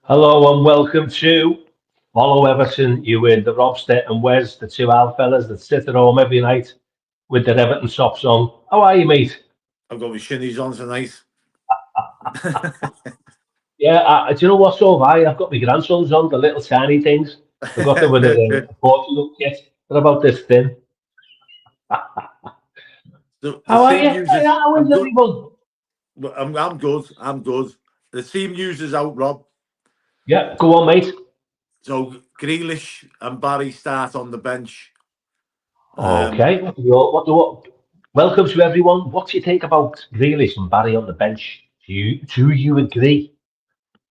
Hello and welcome to Follow Everton. You with the Robster and Wes, the two old fellas that sit at home every night with their Everton socks on. How are you, mate? I've got my shinnies on tonight. Yeah, do you know what's so high? I've got my grandsons on, the little tiny things. I got them with a Portugal kit. They're about this thin. The How are you? team uses. How is I'm good. everyone? I'm good. I'm good. The team uses out, Rob. Yeah, go on, mate. So Grealish and Barry start on the bench. Um, Okay. Welcome to everyone. What do you think about Grealish and Barry on the bench? Do you agree?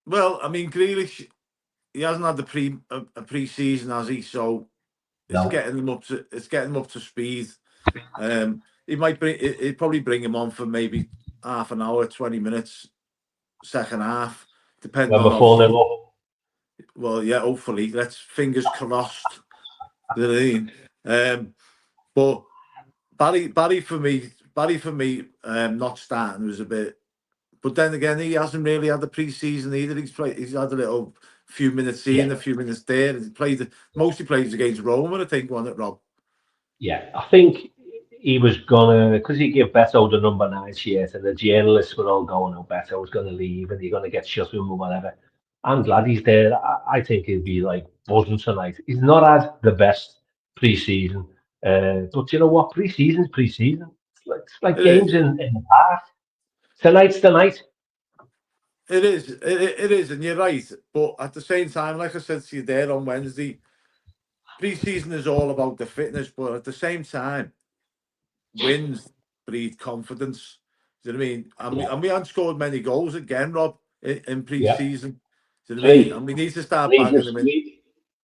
well, I mean Grealish, he hasn't had a pre-season, has he? So No. it's getting him up to speed. He might bring. It'd probably bring him on for maybe half an hour, 20 minutes, second half, depending When on we're 4-0 obviously. up. Well, yeah, hopefully. Let's fingers crossed. You know what I mean? But Barry for me, not starting was a bit. But then again, he hasn't really had the pre-season either. He's had a little few minutes here and Yeah. a few minutes there. He played mostly plays against Roma, I think, wasn't it, Rob? Yeah, I think he was gonna because he gave Beto the number 9 shirt, and the journalists were all going, "Oh, Beto was gonna leave, and you're gonna get shut him or whatever." I'm glad he's there. I think he'll be like buzzing tonight. He's not had the best pre-season, but you know what? Pre-season's pre-season. It's like It games is. in the park. Tonight's the night. It is. It is, and you're right. But at the same time, like I said to you there on Wednesday, pre-season is all about the fitness. But at the same time, wins breed confidence. Do you know what I mean? Yeah, And we haven't scored many goals again, Rob, in yeah. pre-season. Do you know what I mean? Three. And we need to start Leeds have, banging them in.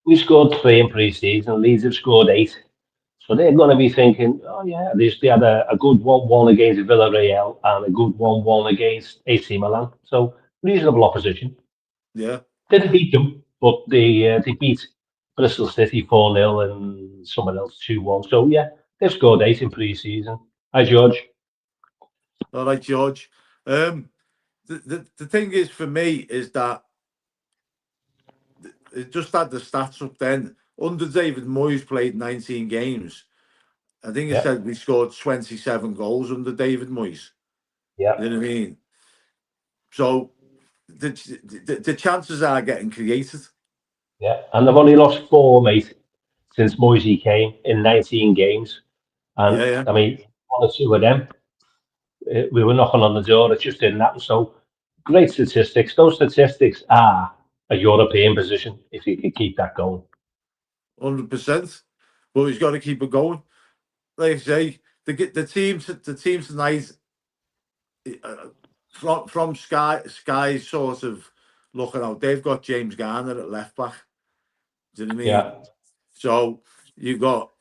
we scored 3 in pre-season. Leeds have scored 8. So they're going to be thinking, oh yeah, they had a good 1-1 against Villarreal and a good 1-1 against AC Milan. So reasonable opposition. Yeah. Didn't beat them, but they beat Bristol City 4-0 and someone else 2-1. So yeah, they've scored 8 in pre-season. Hi George. All right, George. The thing is for me is that it just had the stats up then. Under David Moyes played 19 games. I think it Yeah, said we scored 27 goals under David Moyes. yeah, You know what I mean? So the chances are getting created. yeah. And they've only lost 4, mate, since Moisey came in 19 games. And Yeah, yeah. I mean, one or two of them we were knocking on the door. It just didn't happen. So great statistics. Those statistics are a European position if you could keep that going. 100%. But he's got to keep it going. Like I say, the team tonight from Sky sort of looking out. They've got James Garner at left back. Do you know what I mean? Yeah, So you've got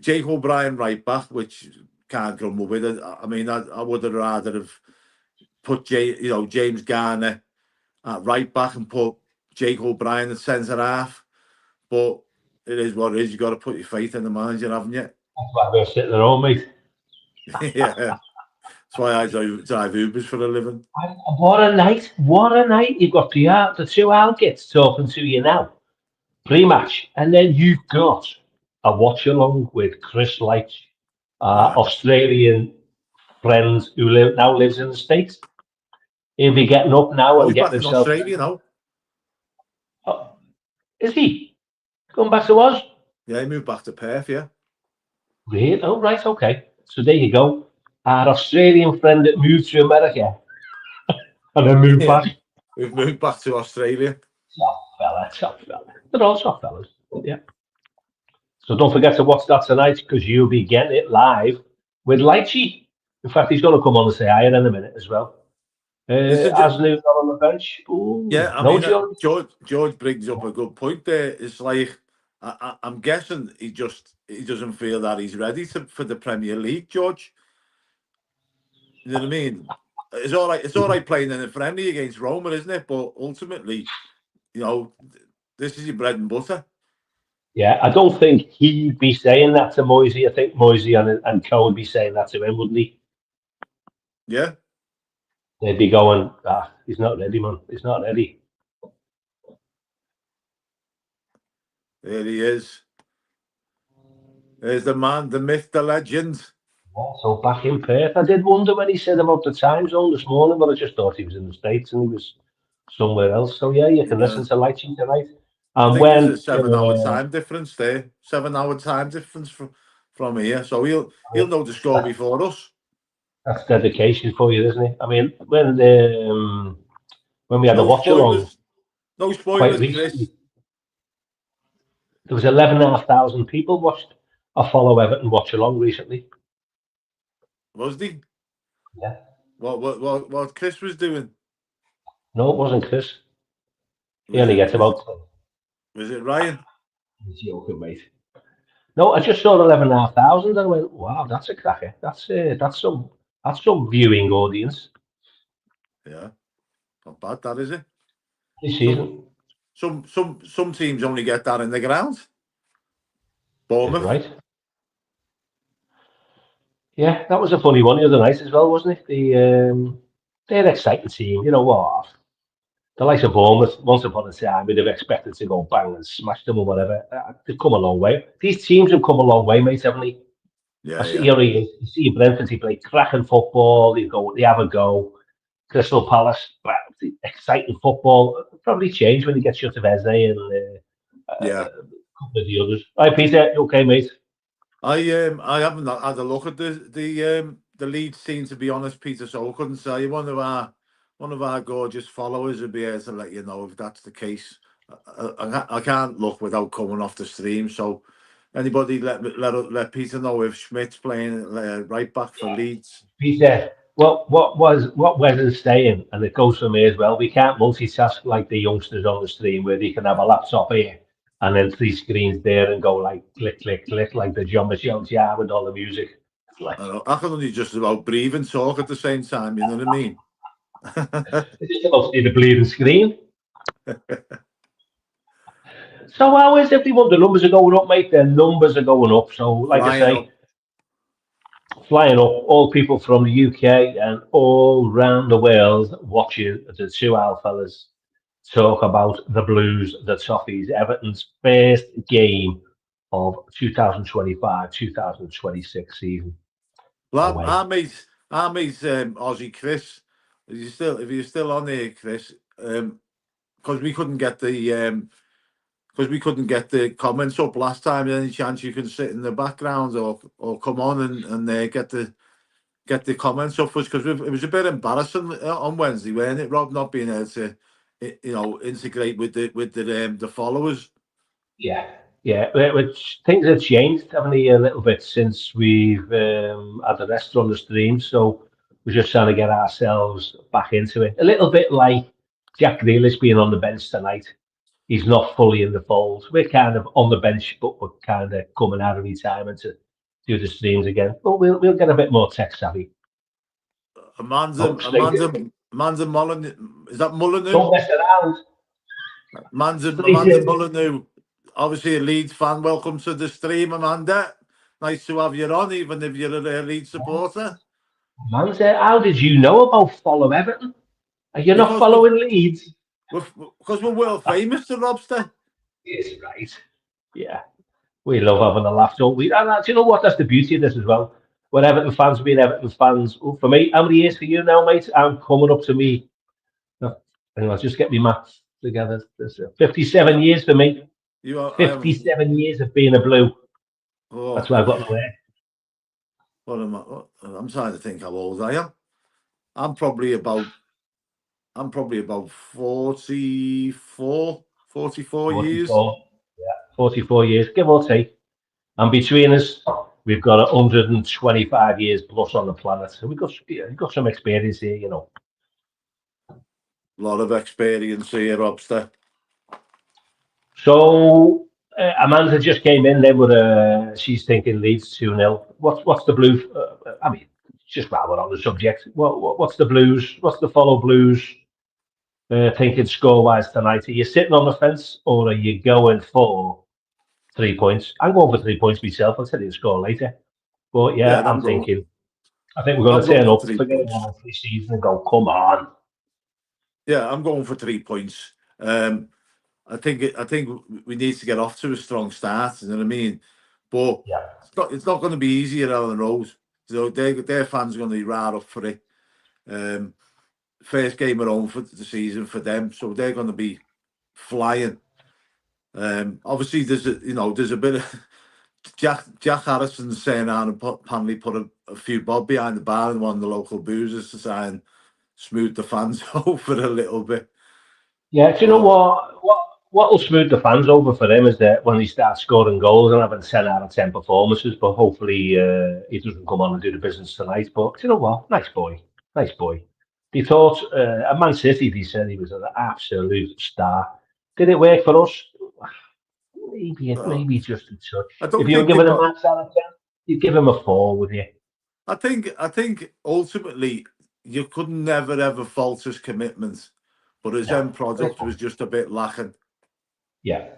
Jake O'Brien right back, which can't grumble with it. I mean, I would have rather have put James Garner at right back and put Jake O'Brien at centre half. But it is what it is. You got to put your faith in the manager, haven't you? that's why we're sitting at home, mate. Yeah. That's why I drive Ubers for a living. What a night! What a night! You've got the two Alkits talking to you now, pre-match, and then you've got a watch along with Chris Light, Yeah. Australian friend who now lives in the States. He'll be getting up now Oh, and he's getting back in himself Australia ready. now. Oh, is he going back to us? Yeah, he moved back to Perth, yeah. Really? Oh, right, okay. So there you go. Our Australian friend that moved to America and then moved Yeah. back. We've moved back to Australia. Top fella, top fella. They're all top fellas. Yeah. So don't forget to watch that tonight because you'll be getting it live with Lychee. In fact, he's going to come on and say hi in a minute as well. Listen, As new on the bench. yeah, Ooh, I no, mean, George. George brings up a good point there. It's like I'm guessing he doesn't feel that he's ready for the Premier League, George. You know what I mean? It's all right. It's all right playing in a friendly against Roma, isn't it? But ultimately, you know, this is your bread and butter. Yeah, I don't think he'd be saying that to Moisey. I think Moisey and Co would be saying that to him, wouldn't he? Yeah, They'd be going, he's not ready, man. He's not ready. There he is. There's the man, the myth, the legend. Yeah, so back in Perth, I did wonder when he said about the time zone this morning, but I just thought he was in the States and he was somewhere else. So yeah, you can listen to Lighting tonight. I And think there's a when 7-hour time difference there. 7-hour time difference from here. So he'll know the score before us. that's dedication for you, isn't it? I mean, when we had a No watch along spoilers. No quite spoilers, Chris. recently, there was 11,500 people watched a follow Everton watch along recently. Was he? Yeah. What Chris was doing? No, it wasn't Chris. He Was only it gets was about it, was it Ryan? he's joking, mate. No, I just saw 11,500 and I went, wow, that's a cracker. That's some viewing audience Yeah, not bad, that is it. this Some season. some teams only get that in the ground. Is Bournemouth. right. Yeah, that was a funny one the other night as well, wasn't it? They're an exciting team. You know what? The likes of Bournemouth, once upon a time, we'd have expected to go bang and smash them or whatever. They've come a long way. These teams have come a long way, mate, haven't they? I Yeah, see, yeah. you see Brentford, they play cracking football. They have a go. Crystal Palace, well, exciting football. It'll probably change when he gets shut of Eze and Yeah. a couple of the others. Hi, Peter. You okay, mate? I haven't had a look at the Leeds team, to be honest, Peter. So I couldn't say. One of our gorgeous followers would be able to let you know if that's the case. I can't look without coming off the stream. So anybody let Peter know if Schmidt's playing right back for Leeds. Peter, what Wes saying, and it goes for me as well. We can't multitask like the youngsters on the stream where they can have a laptop here and then three screens there and go like click, click, click, like the John Michel Jar with all the music. It's like I can only just about breathe and talk at the same time. You know what I mean? it's just about to see the bleeding screen. So how is everyone? The numbers are going up, mate. The numbers are going up. So, like I Flying say, up. flying up, all people from the UK and all round the world watching the two old fellas talk about the Blues, the Toffees, Everton's first game of 2025-2026 season Well, away. our mate, Aussie Chris. If you're still on there, Chris, because we couldn't get the comments up last time. Any chance you can sit in the background or come on and get the comments up for us, because it was a bit embarrassing on Wednesday, weren't it, Rob, not being able to integrate with the followers. Yeah, yeah. Which things have changed, haven't they, a little bit since we've had the rest on the stream. So we're just trying to get ourselves back into it. A little bit like Jack Grealish being on the bench tonight. He's not fully in the fold. We're kind of on the bench, but we're kind of coming out of retirement to do the streams again. But we'll get a bit more tech savvy. Amanda Molyneux, is that Molyneux? Don't mess around. Amanda Molyneux, obviously a Leeds fan. Welcome to the stream, Amanda. Nice to have you on, even if you're a Leeds supporter. Man said, how did you know about follow Everton? Are you not Because following Leeds? we're world famous, the Robster. Yes, right. Yeah. We love having a laugh, don't we? And do you know what? That's the beauty of this as well. When Everton fans being Everton fans, for me, how many years for you now, mate? I'm coming up to me. Anyway, I'll just get my maths together. There's 57 years for me. I haven't. 57 years of being a Blue. Oh That's why I've got gosh. no hair. What am I? I'm trying to think how old I am. I'm probably about 44, 44 years. 44. Yeah, 44 years, give or take. And between us, we've got 125 years plus on the planet. So we've got some experience here, you know. A lot of experience here, Robster. So Amanda just came in. Then with she's thinking Leeds 2-0. What's the Blues? I mean, just while we're on the subject, what's the Blues? What's the follow Blues thinking score wise tonight? Are you sitting on the fence or are you going for 3 points? I'm going for 3 points myself. I'll tell you the score later. But yeah, Yeah, I'm thinking. I think we're I'm going to going turn for up, three forget points. about this season, and go, come on. Yeah, I'm going for 3 points. I think we need to get off to a strong start. You know what I mean? But Yeah. it's not going to be easy at Ellen Rose. So their fans are going to be right up for it. First game at home for the season for them, so they're going to be flying. Obviously, there's a bit of Jack Harrison saying and apparently put a few bob behind the bar and one of the local boozers to try and smooth the fans over a little bit. Yeah, do you know what will smooth the fans over for him is that when he starts scoring goals and having 10 out of 10 performances, but hopefully he doesn't come on and do the business tonight. But do you know what? Nice boy. Nice boy. They thought at Man City, they said he was an absolute star. Did it work for us? Maybe just a touch. I If don't you were think they've giving a got. max out of 10, you'd give him a 4, would you? I think ultimately you could never ever fault his commitment, but his No. end product was just a bit lacking. Yeah.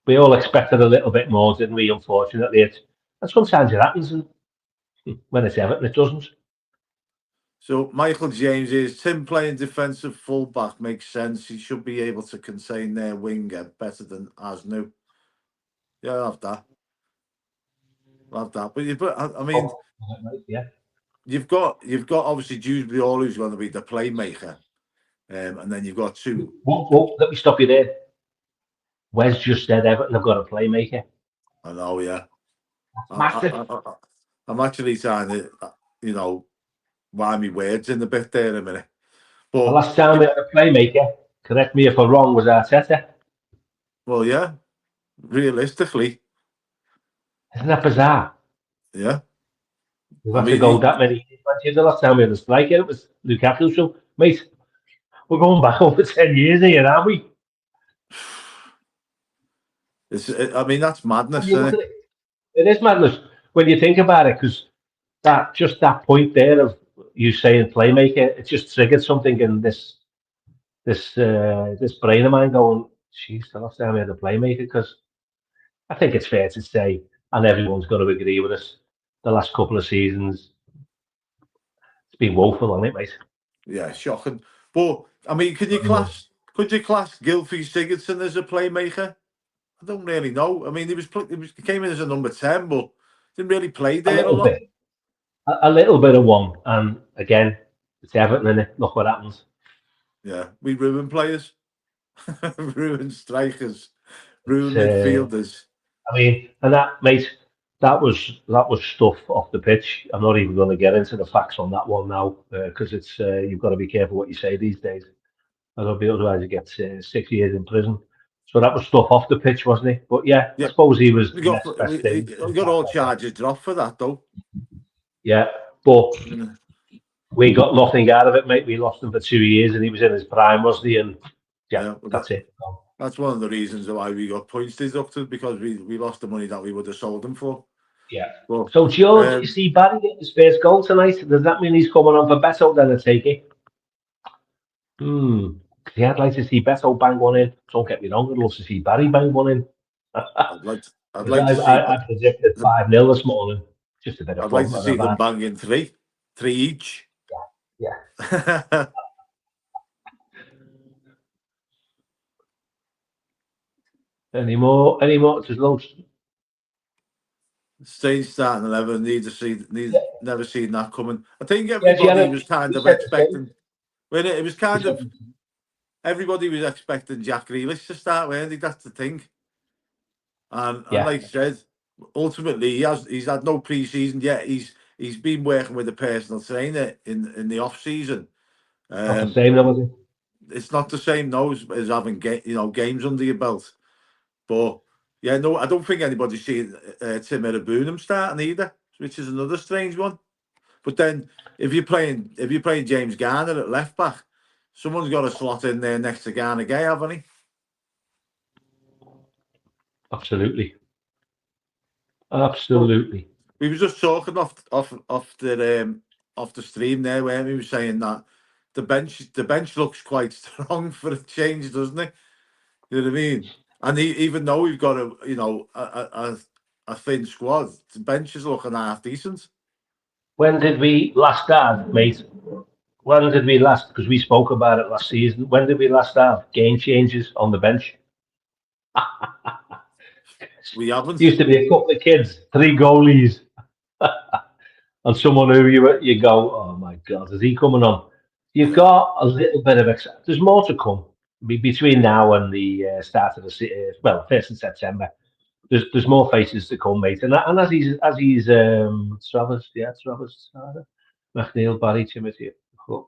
We all expected a little bit more, didn't we? Unfortunately, and sometimes it happens, and when it's Everton, it doesn't. So Michael James is Tim playing defensive fullback makes sense. He should be able to contain their winger better than Asnu. Yeah, I'll have that. But I mean, Oh, yeah. you've got obviously Dewsbury Hall who's going to be the playmaker, and then you've got two. Whoa, let me stop you there. Wes just said Everton have got a playmaker. I know, yeah. Massive. I'm actually trying to, wind me words in a bit there in a minute. The But last time we had a playmaker, correct me if I'm wrong, was Arteta. well, yeah, realistically, Isn't that bizarre? yeah. We've I had to mean, go that many years. The last time we had a striker, it was Lukaku. So, mate, we're going back over 10 years here, aren't we? I mean, that's When madness, you isn't look it? at it, it is madness when you think about it, because that point there of you saying playmaker, it just triggered something in this brain of mine going, "Jeez, the last time we had a playmaker." Because I think it's fair to say, and everyone's got to agree with us, the last couple of seasons it's been woeful, hasn't it, mate? Yeah, shocking. But I mean, could you class Gylfi Sigurdsson as a playmaker? I don't really know. I mean, he came in as a number 10, but didn't really play A there a little lot. bit, a little bit of one, and again, it's Everton, and look what happens. Yeah, we ruin players, ruin strikers, ruin It's, midfielders. I mean, and that, mate, that was stuff off the pitch. I'm not even going to get into the facts on that one now because it's you've got to be careful what you say these days. Otherwise you get 6 years in prison. So that was stuff off the pitch, wasn't it? But yeah, I Yeah, suppose he was we the got next best thing. we got all charges dropped for that though. Yeah, but Mm, we got nothing out of it, mate. We lost him for 2 years, and he was in his prime, wasn't he? And yeah, yeah, well, that's it. that's one of the reasons why we got points deducted because we lost the money that we would have sold them for. Yeah. Well, So George, you um, see Barry get his first goal tonight. Does that mean he's coming on for Beto then? I take it. Yeah, I'd like to see Beto bang one in. Don't get me wrong, I'd love to see Barry bang one in. I'd Because like to see, I predicted 5-0 this morning. Just a bit of I'd like fun. to see them bang in three each. Yeah. Any more? There's loads. Strange starting 11. Yeah. Never seen that coming. I think Yeah, everybody Janet, was kind we of said the same. expecting. When it was We kind said, of everybody was expecting Jack Grealish to start, weren't they? That's the thing. And yeah, like I said, ultimately he's had no pre-season yet. He's been working with a personal trainer in the off season. not the same, though, was it? It's not the same though as having games under your belt. But yeah, no, I don't think anybody's seen Tim Erabunum starting either, which is another strange one. But then if you're playing James Garner at left back, someone's got to slot in there next to Garner Gay, haven't he? Absolutely. Well, Absolutely. we were just talking off the stream there where we were saying that the bench looks quite strong for a change, doesn't it? You know what I mean? And even though we've got a thin squad, the bench is looking half decent. When did we last have, mate? When did we last? Because we spoke about it last season. When did we last have game changes on the bench? We haven't. Used to be a couple of kids, three goalies, and someone who you go, oh my God, is he coming on? You've Yeah. got a little bit of there's more to come between now and the start of well, 1st of September. There's more faces to come, mate. And as he's Travers, yeah, Travers, McNeil, Barry, Timothy.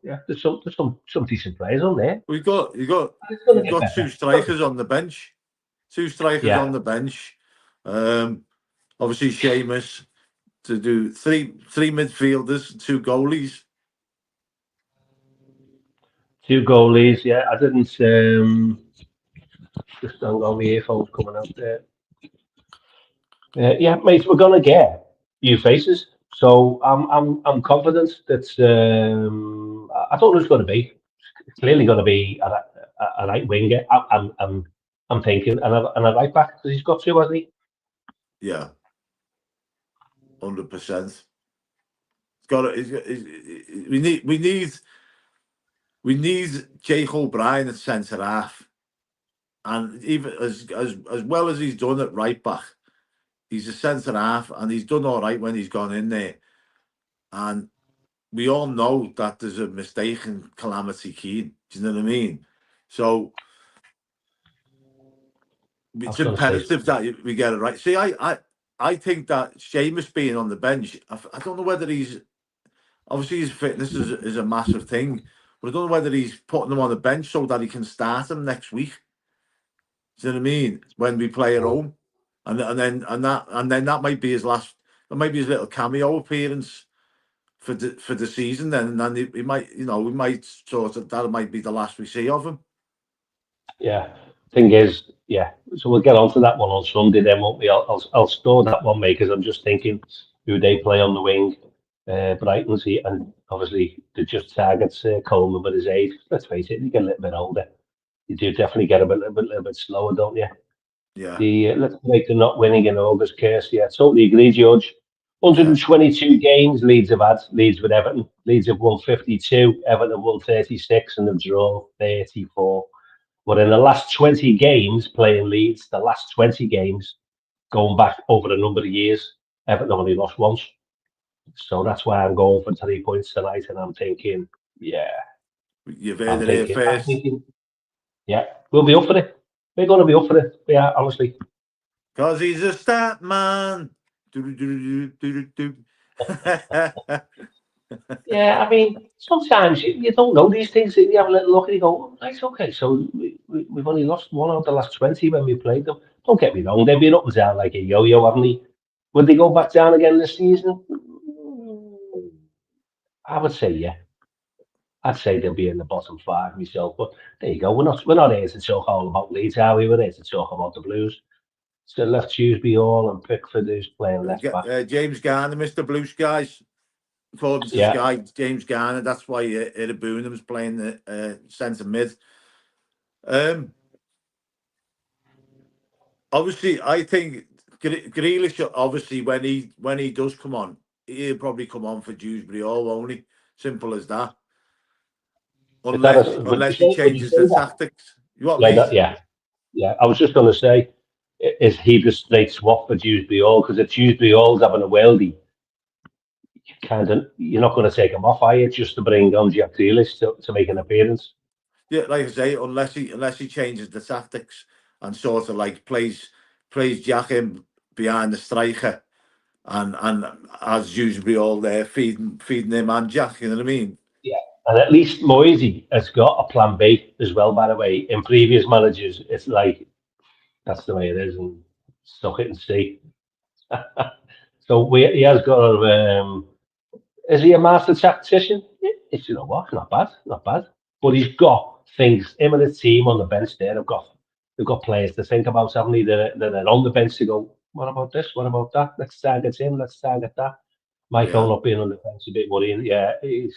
Yeah, there's some decent players on there. We got you got It's going to you've get got better. two strikers on the bench. Two strikers Yeah, on the bench. Obviously Seamus to do three midfielders, two goalies. two goalies. Yeah, I didn't. Just don't got my earphones coming out there. Yeah, mate, we're gonna get new faces. So I'm confident that I don't know who's going to be. It's clearly going to be a right winger. I'm thinking, and a right back because he's got two, hasn't he? Yeah, 100%. It's got we need Jake O'Brien at centre half, and even as well as he's done at right back, he's a centre half, and he's done all right when he's gone in there. And we all know that there's a mistake in Calamity Keane. Do you know what I mean? So I was it's going to say imperative that we get it right. See, I think that Seamus being on the bench, I don't know whether he's obviously his fitness is a massive thing, but I don't know whether he's putting him on the bench so that he can start him next week. Do you know what I mean? When we play at home, and then that might be his last. That might be his little cameo appearance for the season. Then and then he might, we might sort of that might be the last we see of him. yeah. Thing is, yeah. So we'll get on to that one on Sunday then, won't we? I'll store that one, mate, because I'm just thinking who they play on the wing. Brighton's here, and obviously they just targets Coleman with his age. Let's face it, you get a little bit older. You do definitely get a little bit slower, don't you? Yeah, The let's make the not winning in August curse. Yeah, totally agree, George. yeah, 122 games Leeds have had. Leeds with Everton. Leeds have won 52. Everton have won 36 and they've drawn 34. But in the last 20 games playing Leeds, the last 20 games going back over a number of years, Everton only lost once. So that's why I'm going for 3 points tonight. And I'm thinking, yeah, you've heard it here I'm first. thinking, yeah, we'll be up for it. We're going to be up for it. Yeah, honestly. Cause he's a stat man. Do-do-do-do-do-do-do. Yeah, I mean, sometimes you don't know these things. You have a little look and you go, right, okay, so we've only lost one out of the last 20 when we played them. Don't get me wrong, they've been up and down like a yo-yo, haven't they? Would they go back down again this season? I would say, yeah. I'd say they'll be in the bottom five myself. But there you go. We're not here to talk all about Leeds, are we? We're here to talk about the Blues. So left Tuesday all and Pickford who's playing left back. James Garner, Mr. Blue Skies. According to Yeah. Sky, James Garner. That's why Iraboonham's playing the centre mid. Obviously, I think Grealish. Obviously, when he does come on, he'll probably come on for Dewsbury all only. Simple as that. Is that Unless would you unless he say, would you changes say the that? tactics. You what, Yeah, mate? yeah. Yeah, I was just going to say, is he the straight swap for Dewsbury Hall? Because if Dewsbury Hall's having a worldie, you're not going to take him off, are you? Just to bring on Jack Grealish to make an appearance. Yeah, like I say, unless he changes the tactics and sort of like plays Jack in behind the striker and as Dewsbury all there feeding him and Jack. You know what I mean? Yeah, and at least Moyes has got a plan B as well. By the way, in previous managers, it's like that's the way it is, and suck it and see. So he has got a. Is he a master tactician? Yeah, you know what? Not bad, not bad. But he's got things. Him and his team on the bench there. They've got players to think about, haven't they? That are on the bench to go. What about this? What about that? Let's target him. Let's target that. Michael Yeah, not being on the bench a bit worrying. Yeah, he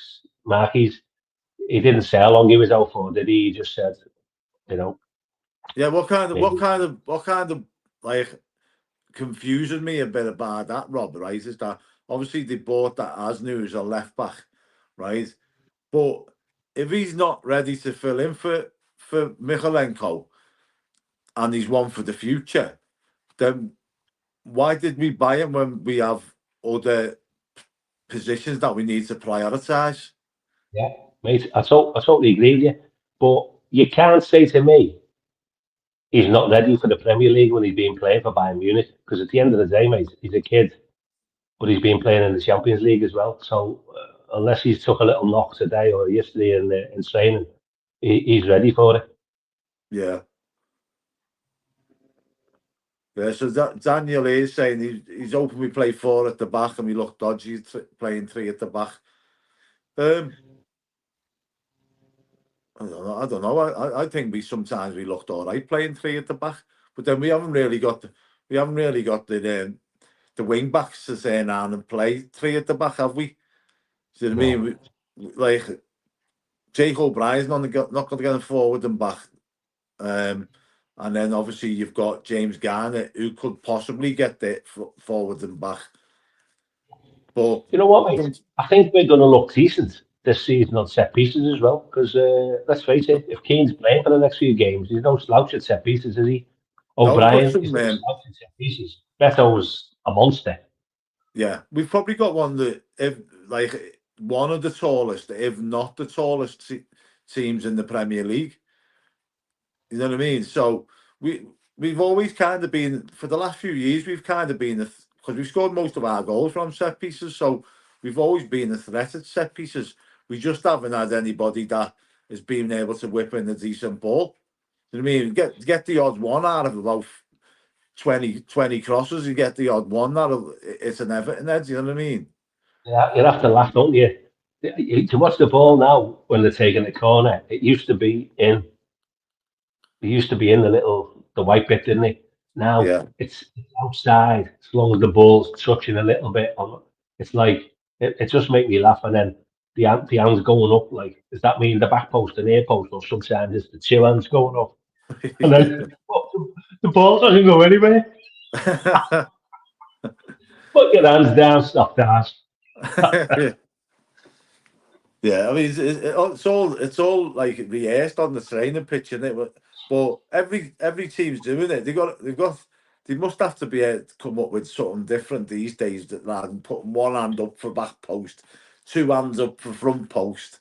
didn't say how long he was out for, did he? He just said, you know, yeah. What kind of what maybe. kind of what kind of like confuses me a bit about that, Rob? Right, is that obviously they bought that Asnu as a left back, right? But if he's not ready to fill in for Michalenko, and he's one for the future, then why did we buy him when we have other positions that we need to prioritise? Yeah, mate, I totally agree with you. But you can't say to me he's not ready for the Premier League when he's been playing for Bayern Munich. Because at the end of the day, mate, he's a kid, but he's been playing in the Champions League as well. So unless he's took a little knock today or yesterday in training, he's ready for it. Yeah. Yeah, so Daniel is saying he's hoping we play 4 at the back and we look dodgy playing 3 at the back. I don't know. I think sometimes we looked all right playing 3 at the back, but then we haven't really got the wing backs to turn around and play 3 at the back, have we? Do you know what I mean? Like Jake O'Brien's not going to get forward and back. And then obviously you've got James Garner who could possibly get there forward and back. But You know what, mate? I think we're going to look decent this season on set pieces as well. Because let's face it, if Keane's playing for the next few games, he's no slouch at set pieces, is he? no, we've got O'Brien is some. no slouch at set pieces. Beto's a monster. Yeah, we've probably got one that, if like one of the tallest, if not the tallest teams in the Premier League. You know what I mean? So we've always kind of been, for the last few years, we've kind of been, because we've scored most of our goals from set pieces, so we've always been a threat at set pieces. We just haven't had anybody that has been able to whip in a decent ball. You know what I mean? Get the odd one out of about 20 crosses, you get the odd one out of it's an Everton head, you know what I mean? Yeah, you have to laugh, don't you? To watch the ball now when they're taking the corner, it used to be in. It used to be in the white bit, didn't it? Now Yeah. it's outside. As long as the ball's touching a little bit on, it's like it just make me laugh. And then the hands going up. Like, does that mean the back post and near post, or sometimes it's the two hands going up? And then the ball doesn't go anywhere. Put your hands down, stop that. Yeah, I mean it's all like rehearsed on the training pitch, isn't it? But every team's doing it. They must have to be able to come up with something different these days, that rather than putting one hand up for back post, two hands up for front post.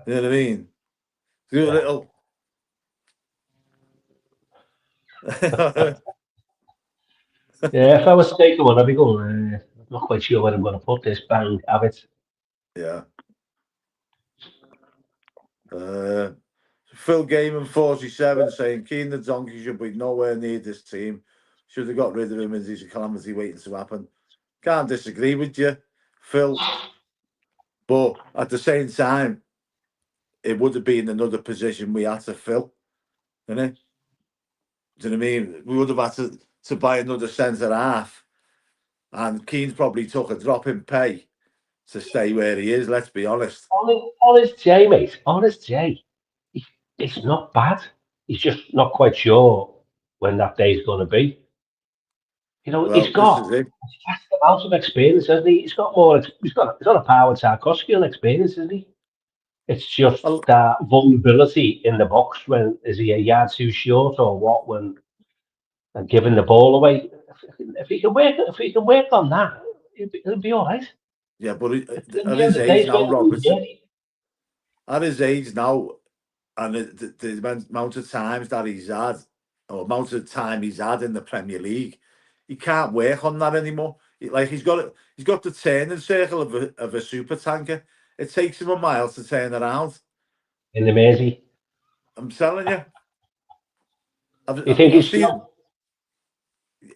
You know what I mean? Do a Yeah. little. Yeah, if I was taking one, I'd be going, I'm not quite sure where I'm going to put this. Bang, have it. Yeah. Phil Gaiman 47 saying Keane the donkey should be nowhere near this team. Should have got rid of him as he's a calamity waiting to happen. Can't disagree with you, Phil. But at the same time, it would have been another position we had to fill, isn't it? Do you know what I mean? We would have had to buy another centre half. And Keane's probably took a drop in pay to stay where he is, let's be honest. Honest Jay, mate. Honest Jay. It's not bad. He's just not quite sure when that day's going to be. You know, he's Well, this got is it. a vast amount of experience, hasn't he? He's got more. He's got a power Tarkovsky and experience, isn't he? It's just Well, that vulnerability in the box when is he a yard too short or what when and giving the ball away. If he can work on that, he'll be all right. yeah, but In at the end his of the day, age he's now, going to lose Robertson, money. at his age now, and the amount of times that he's had, or amount of time he's had in the Premier League, he can't work on that anymore. Like he's got the turning circle of a super tanker. It takes him a mile to turn around. In the Mersey. I'm telling you, You think I've he's seen slow?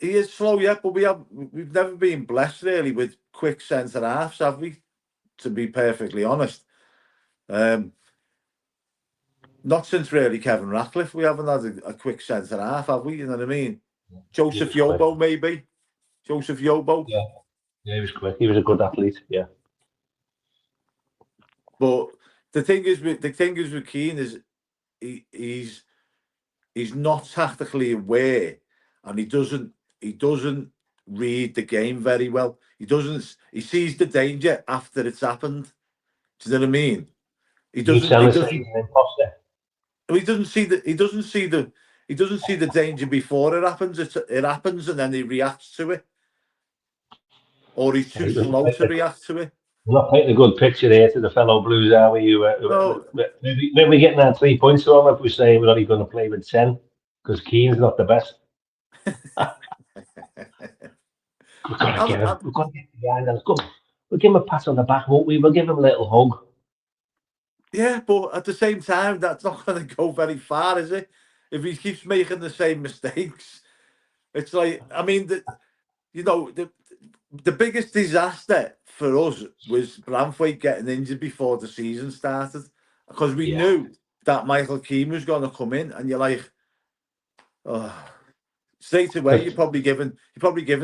he is slow, yeah, but we've never been blessed really with quick centre halves, have we? To be perfectly honest, um, not since really Kevin Ratcliffe, we haven't had a quick centre half, have we? You know what I mean? He Joseph was quick. Yobo, maybe. Joseph Yobo. Yeah, yeah, he was quick. He was a good athlete. Yeah. But the thing is with Keane is he's not tactically aware, and he doesn't read the game very well. He sees the danger after it's happened. Do you know what I mean? He You doesn't he trying to say doesn't he's an imposter? he doesn't see the he doesn't see the danger before it happens. It happens and then he reacts to it, or he's too slow to react to it. We're not painting a good picture here to the fellow Blues, are we? No, Maybe we're getting our 3 points from if we say we're only going to play with 10 because Keane's not the best. We've got to get him. We've got to get behind him. We'll give him a pat on the back, won't we? We'll give him a little hug. yeah, but at the same time, that's not going to go very far, is it? If he keeps making the same mistakes, it's like, I mean, the biggest disaster for us was Branthwaite getting injured before the season started, because we knew that Michael Keane was going to come in, and you're like, oh, straight away you're probably giving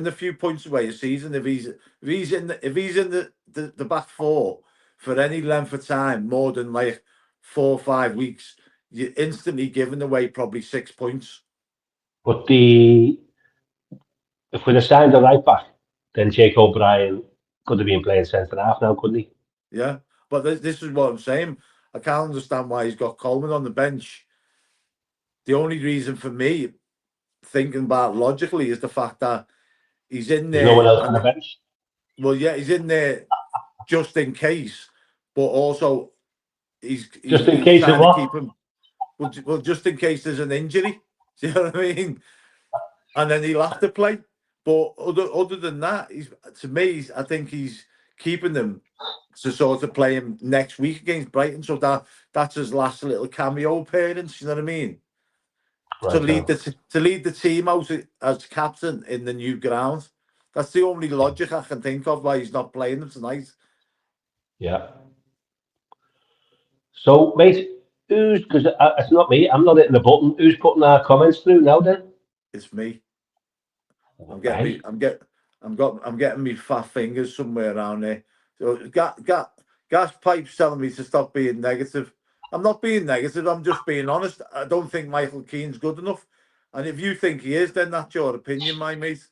a few points away a season if he's in the back four for any length of time, more than like 4 or 5 weeks, you're instantly giving away probably 6 points. But if we'd have signed the right back, then Jake O'Brien could have been playing centre half now, couldn't he? Yeah, but this is what I'm saying. I can't understand why he's got Coleman on the bench. The only reason for me thinking about logically is the fact that he's in there. There's no one else on the bench. Well, yeah, he's in there just in case, but also he's just in case trying of what? to keep him. Well, just in case there's an injury. Do you know what I mean? And then he'll have to play. But other than that, I think he's keeping them to sort of play him next week against Brighton. So that's his last little cameo appearance. You know what I mean? Right, to lead the team out as captain in the new ground. That's the only logic I can think of why he's not playing them tonight. Yeah. So, mate, because it's not me, I'm not hitting the button. Who's putting our comments through now then? It's me. I'm Okay. getting me fat fingers somewhere around there. So gas pipes telling me to stop being negative. I'm not being negative. I'm just being honest. I don't think Michael Keane's good enough. And if you think he is, then that's your opinion, my mate.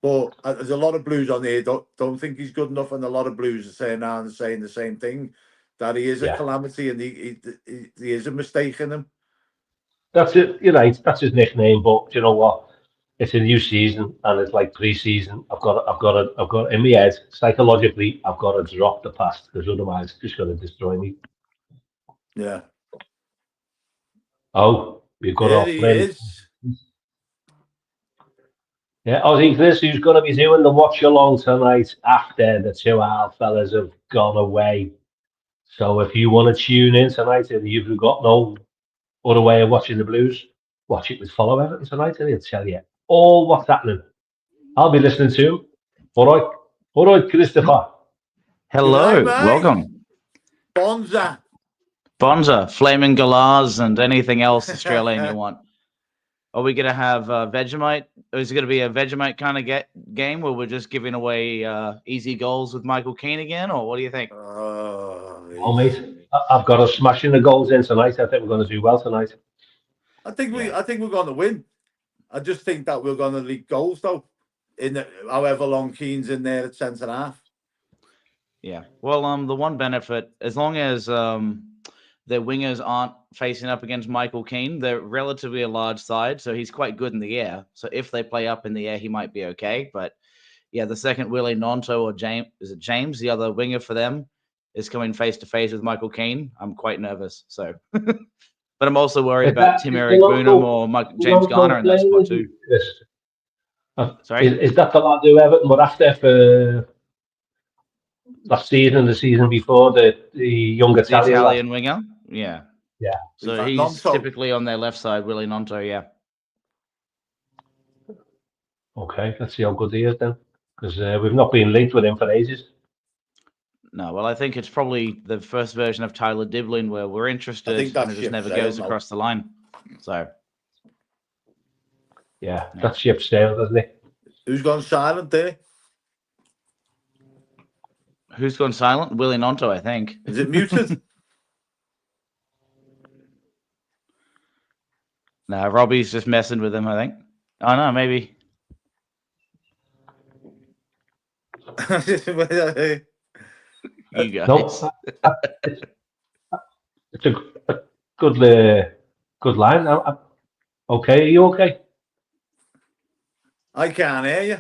But there's a lot of Blues on here don't think he's good enough, and a lot of Blues are saying now and saying the same thing, that he is a calamity and he is a mistake in him. That's it. You're right. That's his nickname. But you know what? It's a new season, and it's like pre-season. I've got in my head psychologically. I've got to drop the past because otherwise, it's just going to destroy me. Yeah. Oh, we've got our friend. Is. Yeah, Aussie Chris, who's going to be doing the watch along tonight after the 2 hour fellas have gone away. So if you want to tune in tonight and you've got no other way of watching the Blues, watch it with Follow Everton tonight and he'll tell you all what's happening. I'll be listening to him. All right, Christopher. Hello, welcome. Bonza, Flaming Galahs, and anything else Australian you want. Are we going to have Vegemite? Is it going to be a Vegemite kind of game where we're just giving away easy goals with Michael Keane again, or what do you think? Oh, mate, I've got us smashing the goals in tonight. I think we're going to do well tonight. I think we're going to win. I just think that we're going to leak goals though, in however long Keane's in there at centre half. Yeah. Well, the one benefit, as long as their wingers aren't facing up against Michael Keane, they're relatively a large side, so he's quite good in the air. So if they play up in the air, he might be okay. But yeah, the second Willie Gnonto or James, the other winger for them, is coming face to face with Michael Keane, I'm quite nervous. So, but I'm also worried about Tim Eric Boonham or James Garner in that spot too. Sorry, is that the lad who Everton were after for last season and the season before, the young Italian winger? Yeah. Yeah. So he's typically on their left side, Willie Gnonto, yeah. Okay, let's see how good he is then. Because we've not been linked with him for ages. No, well, I think it's probably the first version of Tyler Diblin where we're interested and it just never goes across the line. So. Yeah, that ship's sailed, doesn't it? Who's gone silent there? Who's gone silent? Willie Gnonto, I think. Is it muted? No, Robbie's just messing with him, I think. Oh, no, maybe. You guys. No, it's a good line. Okay, are you okay? I can't hear you.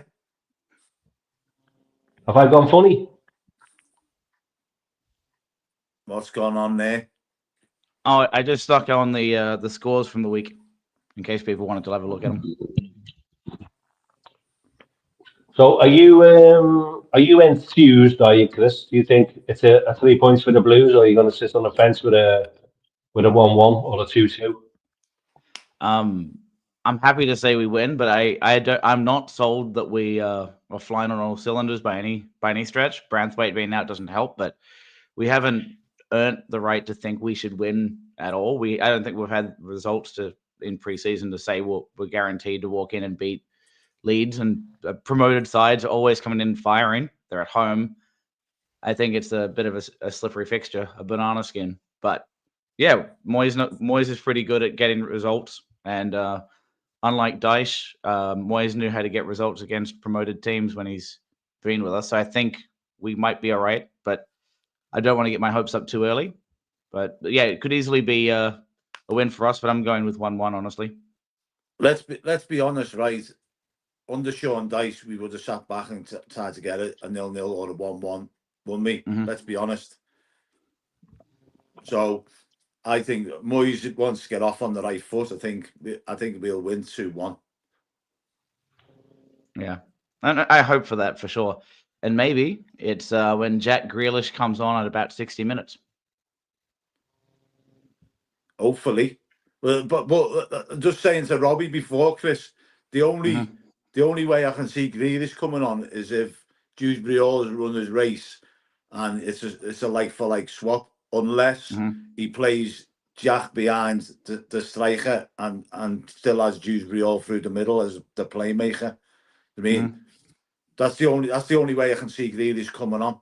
Have I gone funny? What's going on there? Oh, I just stuck on the scores from the week in case people wanted to have a look at them. So are you enthused? Are you, Chris? Do you think it's a 3 points for the Blues, or are you going to sit on the fence with a 1-1 or a 2-2? I'm happy to say we win, but I'm not sold that we are flying on all cylinders by any stretch. Branthwaite being out doesn't help, but we haven't earned the right to think we should win at all. I don't think we've had results in preseason to say we're guaranteed to walk in and beat Leeds, and promoted sides are always coming in firing. They're at home. I think it's a bit of a slippery fixture, a banana skin. But yeah, Moyes is pretty good at getting results, and unlike Dyche, Moyes knew how to get results against promoted teams when he's been with us. So I think we might be all right, but I don't want to get my hopes up too early. But yeah, it could easily be a win for us, but I'm going with 1-1, honestly. Let's be honest, right? Under Sean Dyche, we would have sat back and tried to get it a 0-0 or a 1-1, wouldn't we? Mhm. Let's be honest. So I think Moyes wants to get off on the right foot. I think we'll win 2-1. Yeah, and I hope for that for sure. And maybe it's when Jack Grealish comes on at about 60 minutes. Hopefully. But just saying to Robbie before, Chris, the only way I can see Grealish coming on is if Dewsbury Hall has run his race and it's a like for like swap, unless he plays Jack behind the striker and still has Dewsbury Hall through the middle as the playmaker. I mean, that's the only way I can see Grealish coming on.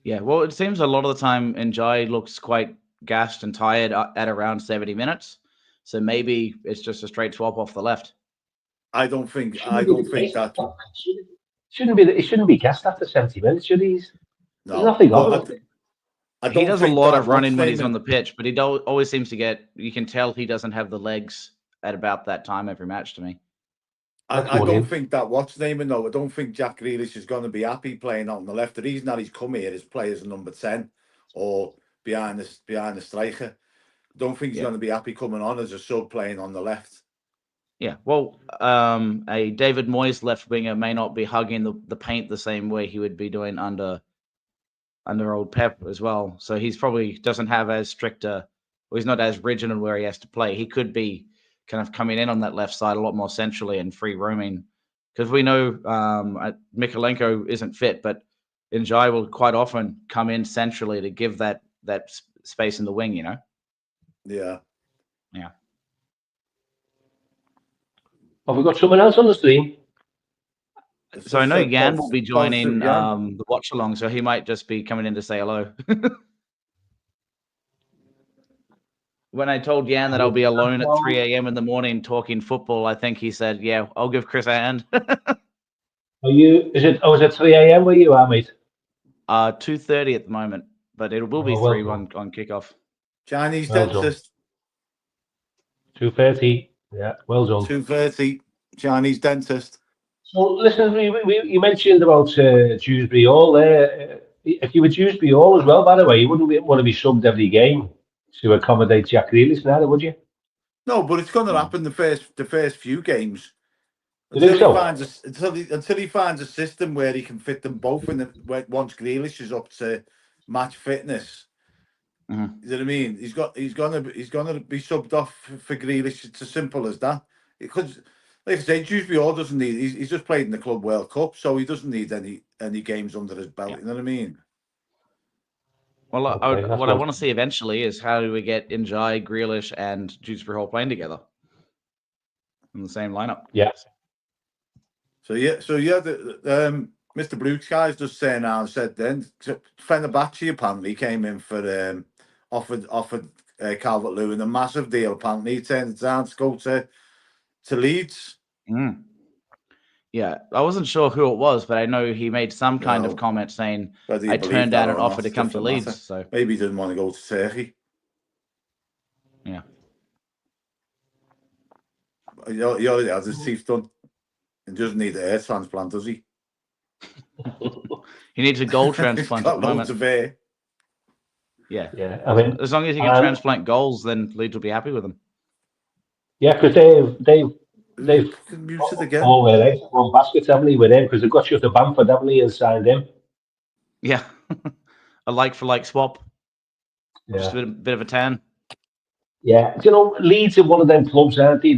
Yeah, well, it seems a lot of the time Njai looks quite gassed and tired at around 70 minutes. So maybe it's just a straight swap off the left. I don't think that. It shouldn't be gassed after 70 minutes, should he? There's No, nothing on it. He does a lot of running when he's on the pitch, but he always seems to get. You can tell he doesn't have the legs at about that time every match. To me, I don't think that what's naming though. I don't think Jack Grealish is going to be happy playing out on the left. The reason that he's come here is play as a number 10 or behind the striker. I don't think he's going to be happy coming on as a sub playing on the left. Yeah, well, a David Moyes left winger may not be hugging the paint the same way he would be doing under old Pep as well. So he's probably doesn't have as strict or he's not as rigid in where he has to play. He could be kind of coming in on that left side a lot more centrally and free roaming, because we know Mikalenko isn't fit, but Njai will quite often come in centrally to give that space in the wing. You know. Yeah. Yeah. Have we got someone else on the stream? So I know Jan will be joining the watch along, so he might just be coming in to say hello. When I told Jan that I'll be alone at 3 a.m. in the morning talking football, I think he said, "Yeah, I'll give Chris a hand." Is it 3 a.m. where you are, mate? 2:30 at the moment, but it will be 3 on kickoff. Chinese dentist. 2:30. Yeah, well done. 2:30. Chinese dentist. So listen, you mentioned about Dewsbury Hall there. If you were Dewsbury Hall as well, by the way, you wouldn't want to be subbed every game to accommodate Jack Grealish now, would you? No, but it's going to happen the first few games. Until he finds a system where he can fit them both in once Grealish is up to match fitness. You know what I mean? He's gonna be subbed off for Grealish. It's as simple as that. Because, like I say, Dewsbury Hall doesn't need. He's just played in the Club World Cup, so he doesn't need any games under his belt. You know what I mean? Well, what I want to see eventually is how do we get Njai, Grealish, and Dewsbury Hall playing together in the same lineup? Yes. So Mr. Blue Sky's just saying now said then Fenerbahce apparently came in for offered Calvert-Lewin a massive deal. Apparently, he turned it down to go to Leeds. Yeah, I wasn't sure who it was, but I know he made some kind of comment saying I turned down an offer to come to Leeds. So maybe he didn't want to go to Turkey. Yeah. He already has his teeth done. He doesn't need a hair transplant, does he? He needs a goal He's transplant got at the moment. loads of hair. Yeah. Yeah, I mean, As long as he can transplant goals, then Leeds will be happy with him. yeah, because they've Muted again. all their eggs in one basket, haven't they, with him? Because they've got you to Bamford, haven't they, and signed him. Yeah. A like for like swap. Just Yeah, a bit of a tan. yeah. You know, Leeds are one of them clubs, aren't they?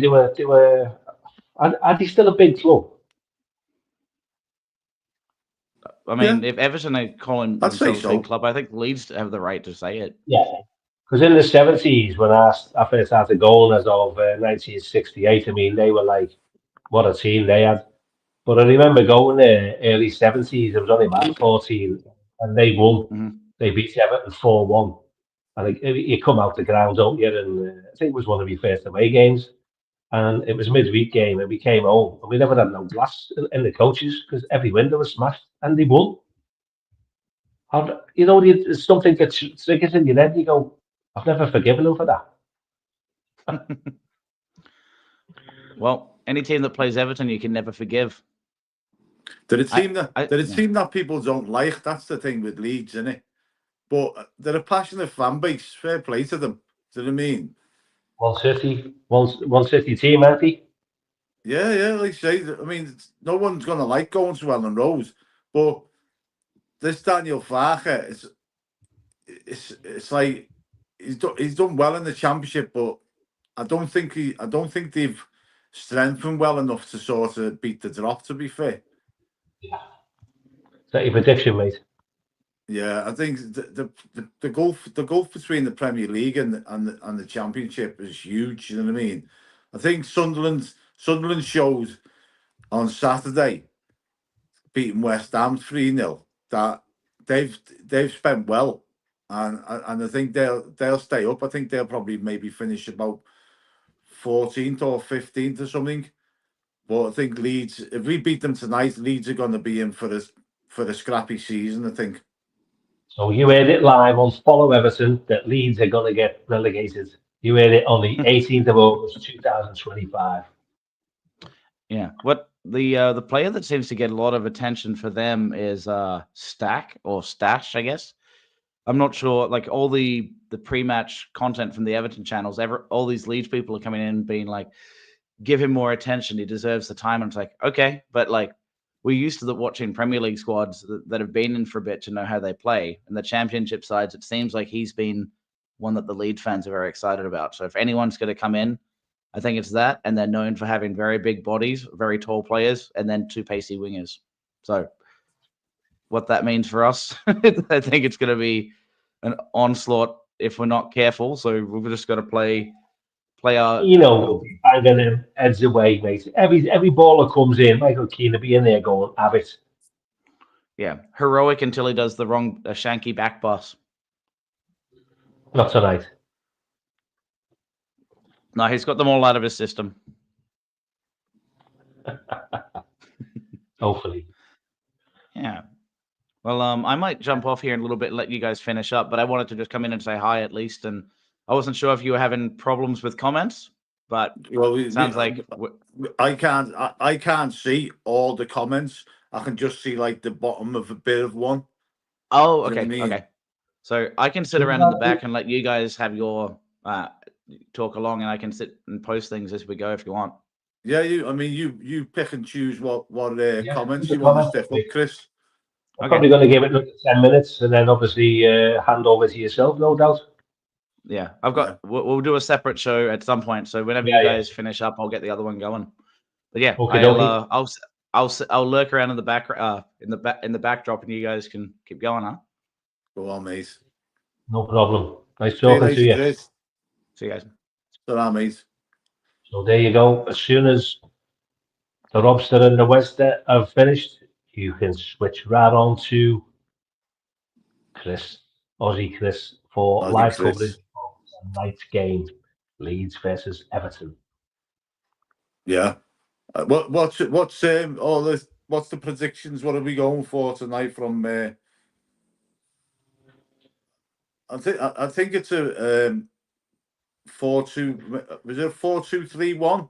Are they still a big club? I mean, Yeah. if Everton are calling I'd say themselves a big so. club, I think Leeds have the right to say it. Yeah, because in the 70s, when I first started going as of 1968, I mean, they were like, what a team they had. But I remember going there early 70s, I was only about 14, and they won. Mhm. They beat Everton 4-1. And you come out the ground, don't you? And I think it was one of my first away games. And it was a midweek game, and we came home, and we never had no glass in the coaches because every window was smashed, and they won. You know, there's something that triggers in your head. You go, I've never forgiven them for that. Well, any team that plays Everton, you can never forgive. They're a team Yeah. that people don't like. That's the thing with Leeds, isn't it? But they're a passionate fan base. Fair play to them. Do you know what I mean? One city team, aren't they? Yeah, like I say. I mean, no one's gonna like going to Ellen Rose, but this Daniel Farke, it's like he's done well in the championship, but I don't think they've strengthened well enough to sort of beat the drop. To be fair. Yeah. Is that your prediction, mate? Yeah, I think the gulf between the Premier League and the Championship is huge. You know what I mean? I think Sunderland showed on Saturday beating West Ham 3-0 that they've spent well, and I think they'll stay up. I think they'll probably maybe finish about 14th or 15th or something. But I think Leeds, if we beat them tonight, Leeds are going to be in for a scrappy season, I think. So you heard it live on Follow Everton that Leeds are going to get relegated. You heard it on the 18th of August, 2025. Yeah. What the player that seems to get a lot of attention for them is Stash, I guess. I'm not sure. Like all the pre-match content from the Everton channels, all these Leeds people are coming in being like, give him more attention. He deserves the time. And it's like, okay, but like we're used to watching Premier League squads that have been in for a bit to know how they play. And the Championship sides, it seems like he's been one that the Leeds fans are very excited about. So if anyone's going to come in, I think it's that. And they're known for having very big bodies, very tall players, and then two pacey wingers. So what that means for us, I think it's going to be an onslaught if we're not careful. So we've just got to play our. You know, banging them heads away, mate. Every ball that comes in, Michael Keane will be in there going, have it. Yeah, heroic until he does the wrong shanky back pass. Not tonight. No, he's got them all out of his system. Hopefully. Yeah. Well, I might jump off here in a little bit and let you guys finish up, but I wanted to just come in and say hi at least. And I wasn't sure if you were having problems with comments, but sounds like I can't see all the comments. I can just see like the bottom of a bit of one. Oh, You know okay, what I mean? okay. So I can sit around in the back and let you guys have your talk along, and I can sit and post things as we go if you want. Yeah, you pick and choose what Yeah, comments the you want to comments, stick up, Chris. I'm Okay. probably going to give it another 10 minutes and then obviously hand over to yourself, no doubt. Yeah, we'll do a separate show at some point. So whenever you guys finish up, I'll get the other one going. But yeah, I'll lurk around in the back in the backdrop, and you guys can keep going, huh? Go on, mate. No problem. Nice talking to you. Chris. See you guys. Ta-ra, mate. So there you go. As soon as the Robster and the Wester have finished, you can switch right on to Aussie Chris, for live coverage of tonight's game, Leeds versus Everton. Yeah. What's the predictions? What are we going for tonight from I think it's a 4-2. Was it 4-2-3-1?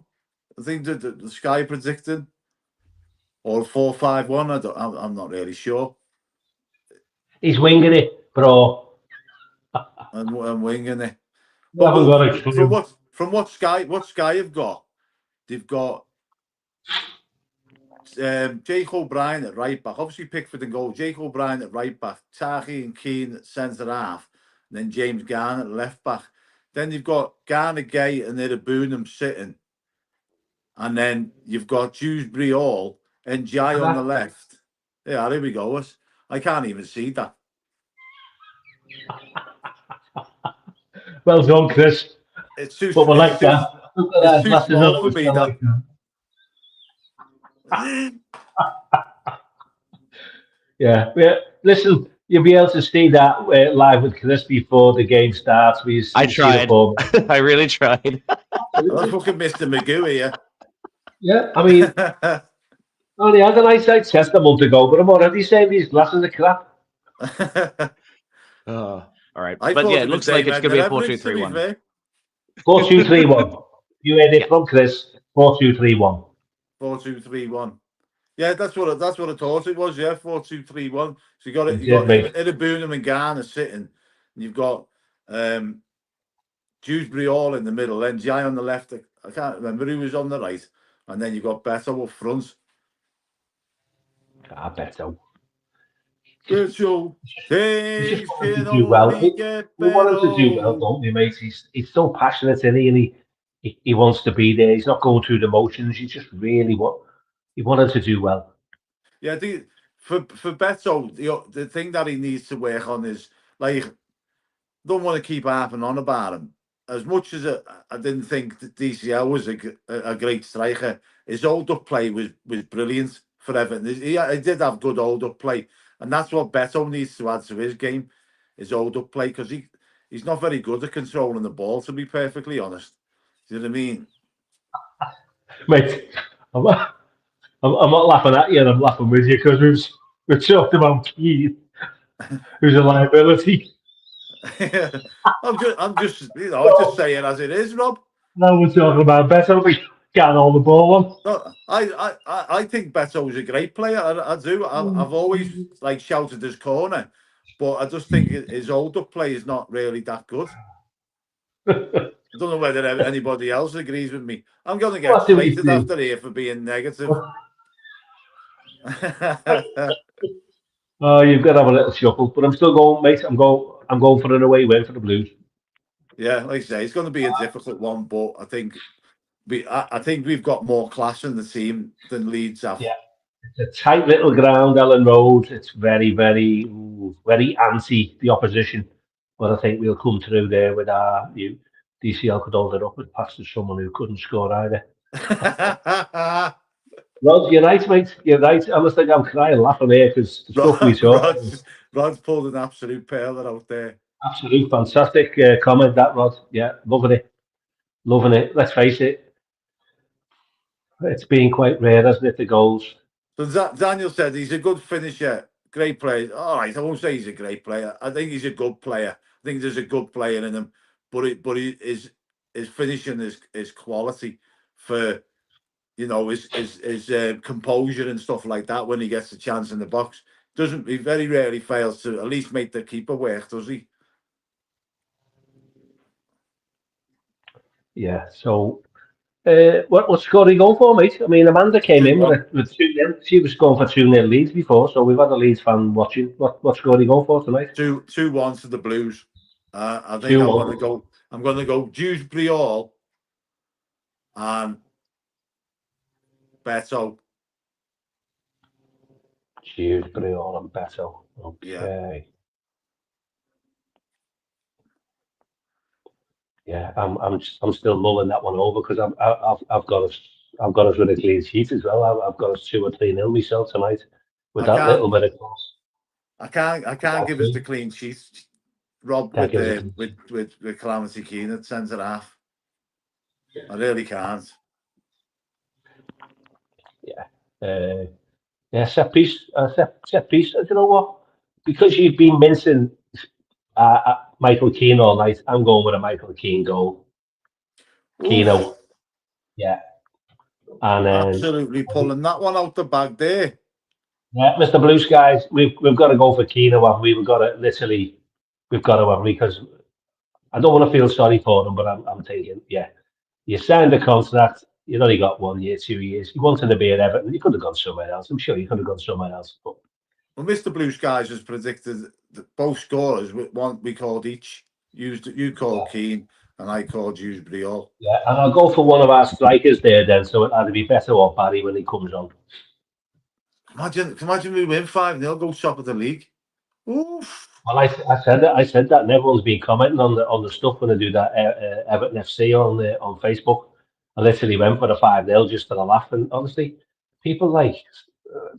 I think the Sky predicting, or 4-5-1. I'm not really sure. He's winging it, bro. I'm winging it. You haven't got a From clue. what Sky have got, they've got Jake O'Brien at right back. Obviously Pickford and goal. Jake O'Brien at right back. Tahi and Keane at centre half. And then James Garner at left back. Then you've got Garner, Gay and Boonham sitting. And then you've got Dewsbury Hall and Jai on the left. Yeah, there we go. I can't even see that. Well done, Chris. It's too, But we like that. it's too small for me, that. Yeah. Listen, you'll be able to see that live with Chris before the game starts. I tried. I really tried. That's fucking Mr. Magoo here. Yeah, I mean, only had an eyesight test a month ago, but I'm already saying these glasses are crap. All right. I But thought yeah, it looks like it's going to be a 4-2-3-1. 4-2-3-1. You heard it from Chris. 4-2-3-1. 4-2-3-1. Yeah, that's what I thought it was. Yeah, 4-2-3-1. So you got Boonham and Garner sitting, and you've got Dewsbury Hall in the middle, then Jai on the left. I can't remember who was on the right, and then you've got Beto up front. Beto. Beto, things can do well. only get We want him to do better. well, don't we, mate? He's so passionate, isn't he? And he wants to be there. He's not going through the motions. He just really he wanted to do well. Yeah, I think for Beto, the thing that he needs to work on is, like, don't want to keep harping on about him. As much as I didn't think that DCL was a great striker, his hold-up play was brilliant for Everton. He did have good hold-up play, and that's what Beto needs to add to his game, his hold-up play, because he's not very good at controlling the ball, to be perfectly honest. Do you know what I mean? Mate, I'm not laughing at you, I'm laughing with you, because we've talked about Keane, who's a liability. I'm just just saying as it is, Rob. Now we're talking about Beto, we getting all the ball on. No, I think Beto is a great player. I do. I've always shouted his corner, but I just think his hold-up play is not really that good. I don't know whether anybody else agrees with me. I'm going to get slated after here for being negative. Oh, you've got to have a little shuffle, but I'm still going, mate. I'm going for an away win for the Blues. Yeah, like I say, it's going to be a difficult one, but I think we've got more class in the team than Leeds have. Yeah, it's a tight little ground, Ellen Road. It's very, very, very anti the opposition, but I think we'll come through there with our DCL could hold it up with pass to someone who couldn't score either. Rod, you're right, mate. You're right. I must think I'm crying, laughing here because the stuff we saw. Rod's pulled an absolute pearler out there. Absolute fantastic comment, that, Rod. Yeah, loving it. Let's face it. It's been quite rare, hasn't it, the goals? So Daniel said he's a good finisher, great player. All right, I won't say he's a great player. I think he's a good player. I think there's a good player in him, but his finishing is quality for, his composure and stuff like that when he gets a chance in the box. He very rarely fails to at least make the keeper work, does he? Yeah, so what score are you going for, mate? I mean, Amanda came in with 2-0. She was going for 2-0 Leeds before, so we've had a Leeds fan watching. What score are you going for tonight? 2-1 to the Blues. I think I'm going to go Dewsbury Hall and Beto. Dewsbury Hall and Beto. Okay. Yeah. Yeah, I'm still mulling that one over because I've got us with a clean sheet as well. I've got us 2 or 3-0 myself tonight with that little bit of course. I can't give us the clean sheet, Rob, with Calamity Keane at centre half. I really can't. Yeah. Yeah, set piece. You know what? Because you've been mincing Michael Keane all night, I'm going with a Michael Keane goal. Keano. Yeah. And Absolutely pulling that one out the bag there. yeah, Mr. Blue Skies, we've got to go for Keno, have we? We've got to have, because I don't want to feel sorry for them, but I'm thinking, yeah, you signed a contract, you only got 1 year, 2 years. You wanted to be at Everton, you could have gone somewhere else. I'm sure you could have gone somewhere else. But Well, Mr. Blue Skies has predicted that both scorers with one we called each. You called Keane and I called Briol. yeah, and I'll go for one of our strikers there then, so it'll either be Beto or Barry when he comes on. Imagine we win 5-0, go top of the league. Oof. Well, I said that, and everyone's been commenting on the stuff when I do that Everton FC on Facebook. I literally went for the 5-0 just for the laugh, and honestly, people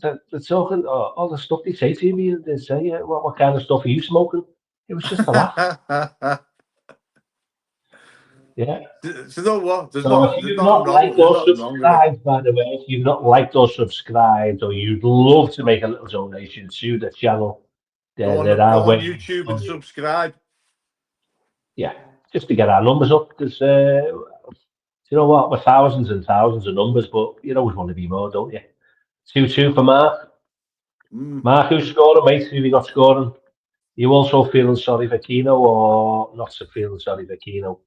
they're talking all the stuff they say to me. They say, what kind of stuff are you smoking? It was just a laugh. Yeah. So you know what? There's So if you've not liked or subscribed, by the way, if you've not liked or subscribed, or you'd love to make a little donation to the channel, Go then there are on ways. YouTube and subscribe. Yeah, just to get our numbers up, because you know what, we're thousands and thousands of numbers, but you always want to be more, don't you? 2-2 for Mark. Mark, who's scoring, mate? Who you got scoring? You also feeling sorry for Keno, or not so feeling sorry for Keno?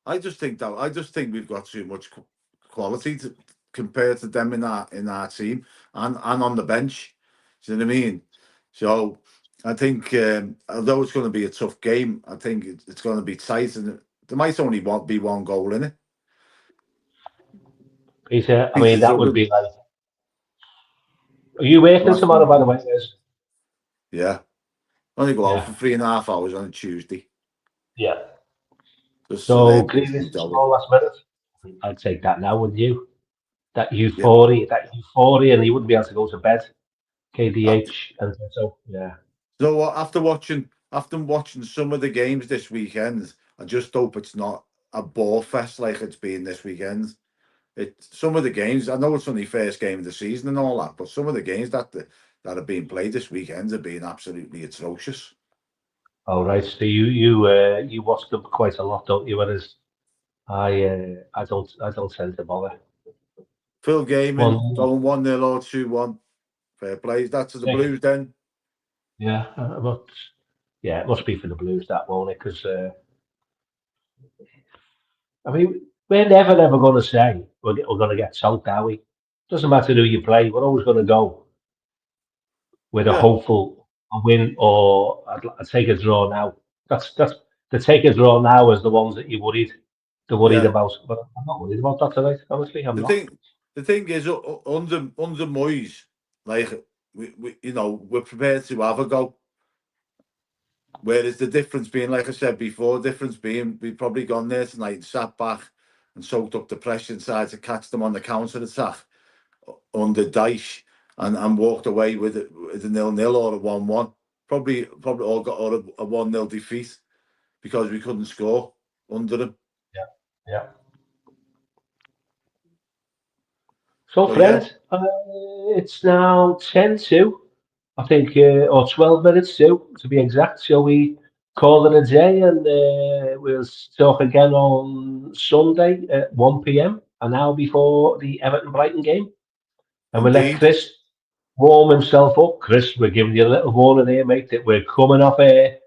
I just think we've got too much quality compared to them in our team and on the bench. Do you know what I mean? So I think although it's going to be a tough game, I think it's going to be tight, and there might only be one goal in it. Peter, I mean, that would be like. Are you working tomorrow, by the way, guys? Yeah. Only go out for 3.5 hours on a Tuesday. Yeah. Just so Grealish score last minute. I'd take that now, wouldn't you? That euphoria, and he wouldn't be able to go to bed. KDH and so yeah. So after watching some of the games this weekend, I just hope it's not a ball fest like it's been this weekend. Some of the games, I know it's only first game of the season and all that, but some of the games that have been played this weekend have been absolutely atrocious. Oh right, so you watched them quite a lot, don't you? Whereas I don't tend to bother. Full gaming, going 1-0 or 2-1. Fair play. That's to the Blues then. Yeah, but yeah, it must be for the Blues, that, won't it? Because I mean, we're never ever going to say we're going to get soaked, are we? Doesn't matter who you play. We're always going to go with a hopeful win, or I'd take a draw now. That's the take a draw now is the ones that you're worried about. But I'm not worried about that tonight. Honestly, I'm not. The thing is, under Moyes, like we're prepared to have a go. Whereas the difference being, like I said before, we've probably gone there tonight and sat back and soaked up the pressure inside to catch them on the counter attack under Dyche and walked away with a 0-0 or a 1-1. Probably all got a 1-0 defeat because we couldn't score under them. Yeah. So, friends, it's now 10-2, I think, or 12 minutes to be exact. Shall we call it a day, and we'll talk again on Sunday at 1 p.m, an hour before the Everton-Brighton game? And we'll let Chris warm himself up. Chris, we're giving you a little warning here, mate, that we're coming off air,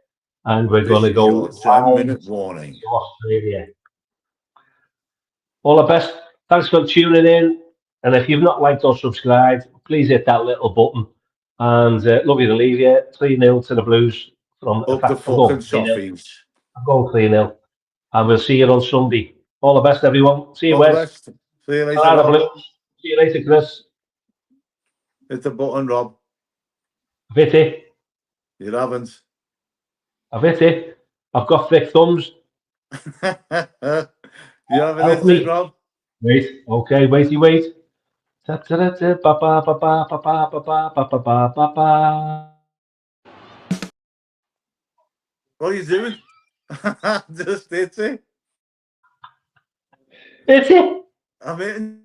and we're going to go live 10-minute warning to Australia. All the best. Thanks for tuning in. And if you've not liked or subscribed, please hit that little button. And love you to leave you. 3-0 to the Blues. From up the fucking Soffies. I'm going 3-0. And we'll see you on Sunday. All the best, everyone. See you, Wes. See you later, Blues. See you later, Chris. Hit the button, Rob. Vitty. You haven't. Vitty. I've got thick thumbs. You haven't hit it, Rob? Wait. Okay, wait. What are you doing? Just hit it. It's it. I'm hitting.